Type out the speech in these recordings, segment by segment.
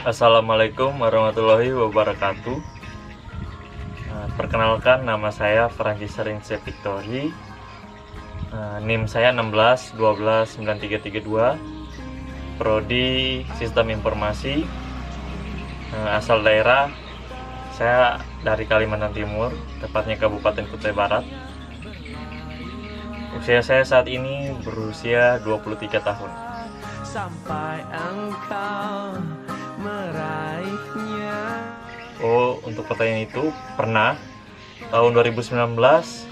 Assalamualaikum warahmatullahi wabarakatuh. Perkenalkan, nama saya Francis Rinse Victory. NIM saya 16 12 9332. Prodi Sistem Informasi. Asal daerah saya dari Kalimantan Timur, tepatnya Kabupaten Kutai Barat. Usia saya saat ini berusia 23 tahun. Sampai engkau meraihnya. Untuk pertanyaan itu, pernah tahun 2019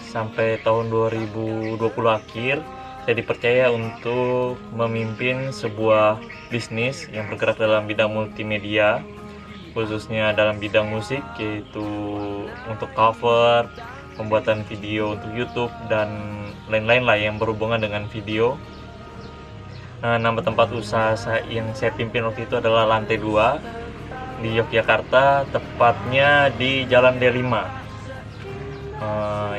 sampai tahun 2020 akhir saya dipercaya untuk memimpin sebuah bisnis yang bergerak dalam bidang multimedia, khususnya dalam bidang musik, yaitu untuk cover, pembuatan video untuk YouTube dan lain-lain lah yang berhubungan dengan video. Nama tempat usaha yang saya pimpin waktu itu adalah Lantai 2 di Yogyakarta, tepatnya di Jalan D5.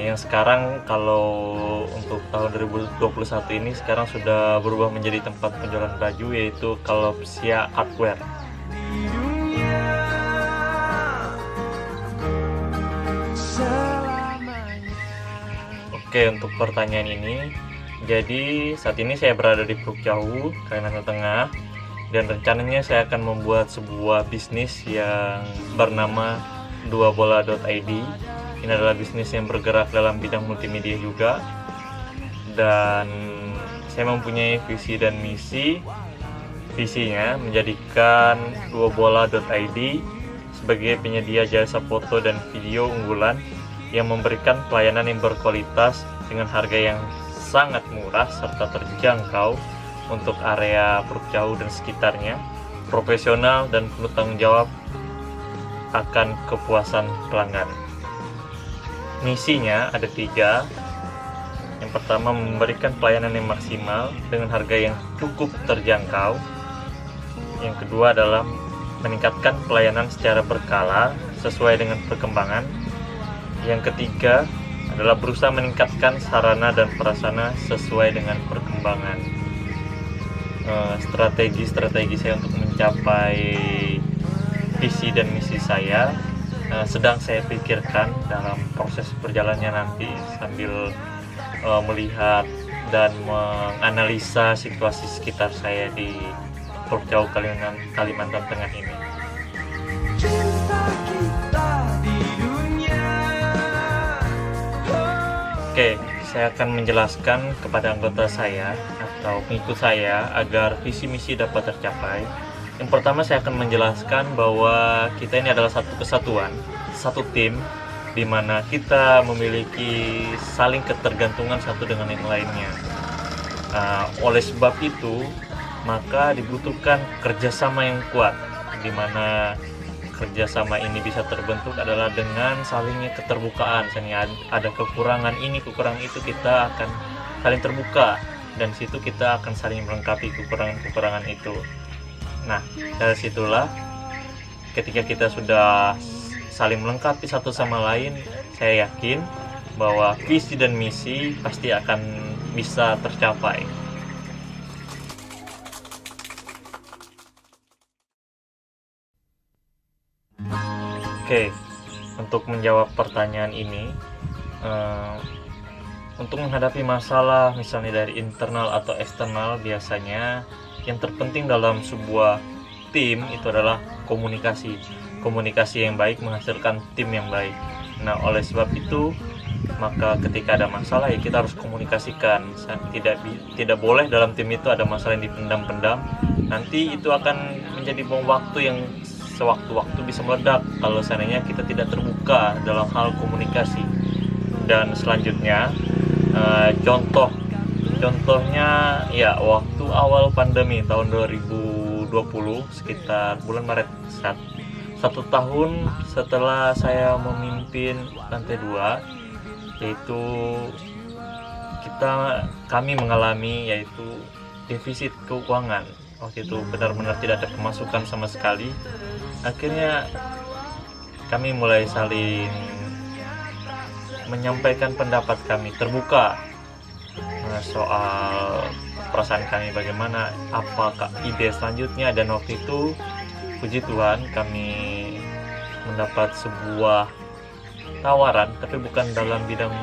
Yang sekarang kalau untuk tahun 2021 ini sekarang sudah berubah menjadi tempat penjualan baju, yaitu Kalopsia Artwear. Oke, untuk pertanyaan ini, jadi saat ini saya berada di Pruk Jauh, Kalimantan Tengah, dan rencananya saya akan membuat sebuah bisnis yang bernama duabola.id. Ini adalah bisnis yang bergerak dalam bidang multimedia juga, dan saya mempunyai visi dan misi. Visinya menjadikan duabola.id sebagai penyedia jasa foto dan video unggulan yang memberikan pelayanan yang berkualitas dengan harga yang sangat murah serta terjangkau untuk area Pruk Jauh dan sekitarnya, profesional dan penuh tanggung jawab akan kepuasan pelanggan. Misinya ada 3. Yang pertama, memberikan pelayanan yang maksimal dengan harga yang cukup terjangkau. Yang kedua adalah meningkatkan pelayanan secara berkala sesuai dengan perkembangan. Yang ketiga adalah berusaha meningkatkan sarana dan prasarana sesuai dengan perkembangan. Strategi saya untuk mencapai visi dan misi saya sedang saya pikirkan dalam proses berjalannya nanti, sambil melihat dan menganalisa situasi sekitar saya di Pruk Jauh, Kalimantan Tengah ini. Oke, saya akan menjelaskan kepada anggota saya atau pengikut saya agar visi misi dapat tercapai. Yang pertama, saya akan menjelaskan bahwa kita ini adalah satu kesatuan, satu tim, di mana kita memiliki saling ketergantungan satu dengan yang lainnya. Oleh sebab itu, maka dibutuhkan kerjasama yang kuat, di mana kerjasama ini bisa terbentuk adalah dengan salingnya keterbukaan. Misalnya ada kekurangan ini, kekurangan itu, kita akan saling terbuka, dan situ kita akan saling melengkapi kekurangan-kekurangan itu. Nah, dari situlah ketika kita sudah saling melengkapi satu sama lain, saya yakin bahwa visi dan misi pasti akan bisa tercapai. Oke, untuk menjawab pertanyaan ini, untuk menghadapi masalah misalnya dari internal atau eksternal, biasanya yang terpenting dalam sebuah tim itu adalah komunikasi. Komunikasi yang baik menghasilkan tim yang baik. Nah, oleh sebab itu, maka ketika ada masalah ya kita harus komunikasikan. Tidak boleh dalam tim itu ada masalah yang dipendam-pendam. Nanti itu akan menjadi bom waktu yang sewaktu-waktu bisa meledak kalau seandainya kita tidak terbuka dalam hal komunikasi. Dan selanjutnya, contohnya ya waktu awal pandemi tahun 2020, sekitar bulan Maret, 1 tahun setelah saya memimpin Lantai 2, yaitu kami mengalami yaitu defisit keuangan. Waktu itu benar-benar tidak ada pemasukan sama sekali. Akhirnya kami mulai saling menyampaikan pendapat kami, terbuka soal perasaan kami bagaimana, apakah ide selanjutnya. Dan waktu itu puji Tuhan kami mendapat sebuah tawaran, tapi bukan dalam bidang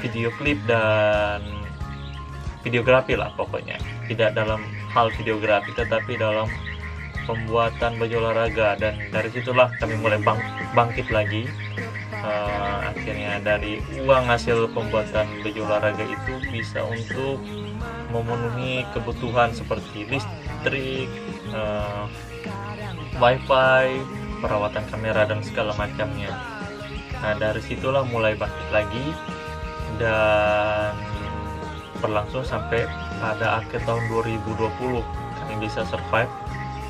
video klip dan videografi lah pokoknya. Tidak dalam hal videografi, tetapi dalam pembuatan baju olahraga, dan dari situlah kami mulai bangkit lagi. Akhirnya dari uang hasil pembuatan baju olahraga itu bisa untuk memenuhi kebutuhan seperti listrik, wifi, perawatan kamera dan segala macamnya. Nah dari situlah mulai bangkit lagi dan berlangsung sampai pada akhir tahun 2020 kami bisa survive.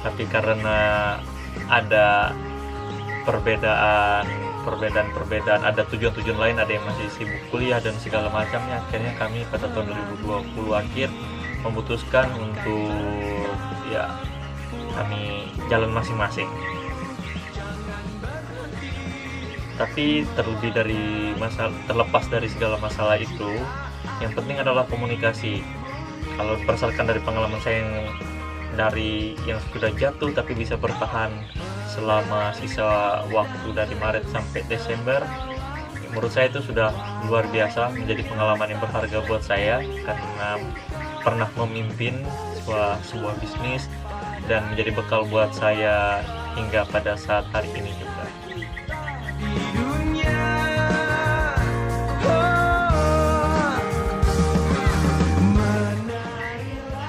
Tapi karena ada perbedaan, ada tujuan-tujuan lain, ada yang masih sibuk kuliah dan segala macamnya, akhirnya kami pada tahun 2020 akhir memutuskan untuk ya kami jalan masing-masing. Tapi terlepas dari segala masalah itu, yang penting adalah komunikasi. Kalau berdasarkan dari pengalaman saya yang sudah jatuh tapi bisa bertahan selama sisa waktu dari Maret sampai Desember, menurut saya itu sudah luar biasa, menjadi pengalaman yang berharga buat saya karena pernah memimpin sebuah bisnis dan menjadi bekal buat saya hingga pada saat hari ini juga.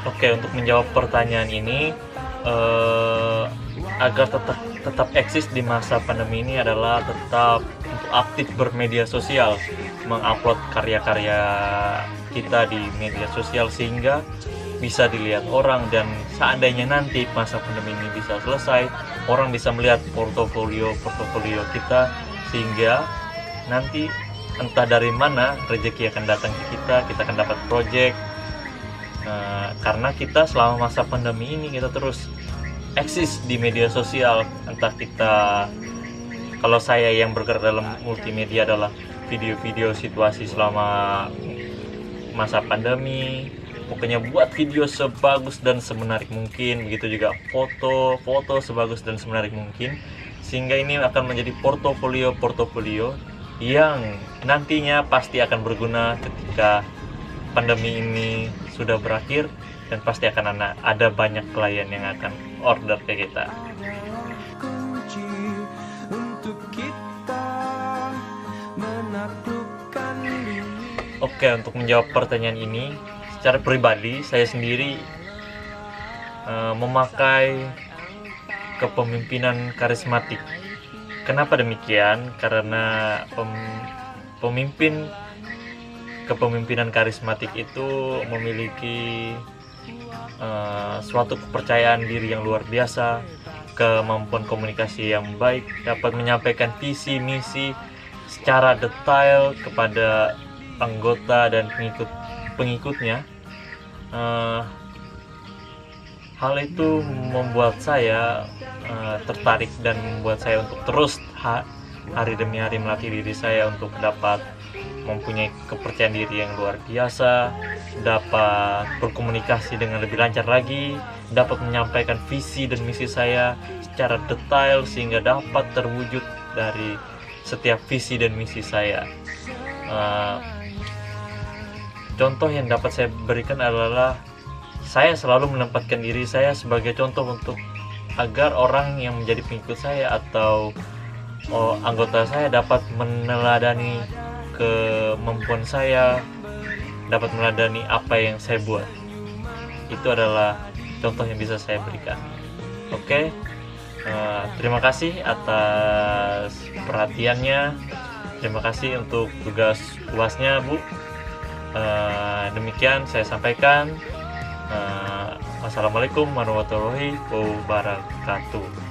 Oke, untuk menjawab pertanyaan ini, agar tetap eksis di masa pandemi ini adalah tetap untuk aktif bermedia sosial, mengupload karya-karya kita di media sosial sehingga bisa dilihat orang, dan seandainya nanti masa pandemi ini bisa selesai, orang bisa melihat portofolio kita, sehingga nanti entah dari mana rezeki akan datang ke kita akan dapat project. Karena kita selama masa pandemi ini kita terus eksis di media sosial, entah kita, kalau saya yang bergerak dalam multimedia adalah video-video situasi selama masa pandemi, pokoknya buat video sebagus dan semenarik mungkin, begitu juga foto sebagus dan semenarik mungkin, sehingga ini akan menjadi portofolio yang nantinya pasti akan berguna ketika pandemi ini sudah berakhir, dan pasti akan ada banyak klien yang akan order ke kita. Oke, untuk menjawab pertanyaan ini, secara pribadi saya sendiri memakai kepemimpinan karismatik. Kenapa demikian? Karena kepemimpinan karismatik itu memiliki suatu kepercayaan diri yang luar biasa, kemampuan komunikasi yang baik, dapat menyampaikan visi misi secara detail kepada anggota dan pengikutnya. Hal itu membuat saya tertarik dan membuat saya untuk terus hari demi hari melatih diri saya untuk dapat mempunyai kepercayaan diri yang luar biasa, dapat berkomunikasi dengan lebih lancar lagi, dapat menyampaikan visi dan misi saya secara detail sehingga dapat terwujud dari setiap visi dan misi saya. Contoh yang dapat saya berikan adalah saya selalu menempatkan diri saya sebagai contoh untuk agar orang yang menjadi pengikut saya atau anggota saya dapat meneladani kemampuan saya, dapat meneladani apa yang saya buat. Itu adalah contoh yang bisa saya berikan. Oke, terima kasih atas perhatiannya. Terima kasih untuk tugas UASnya, Bu. Demikian saya sampaikan. Wassalamualaikum warahmatullahi wabarakatuh.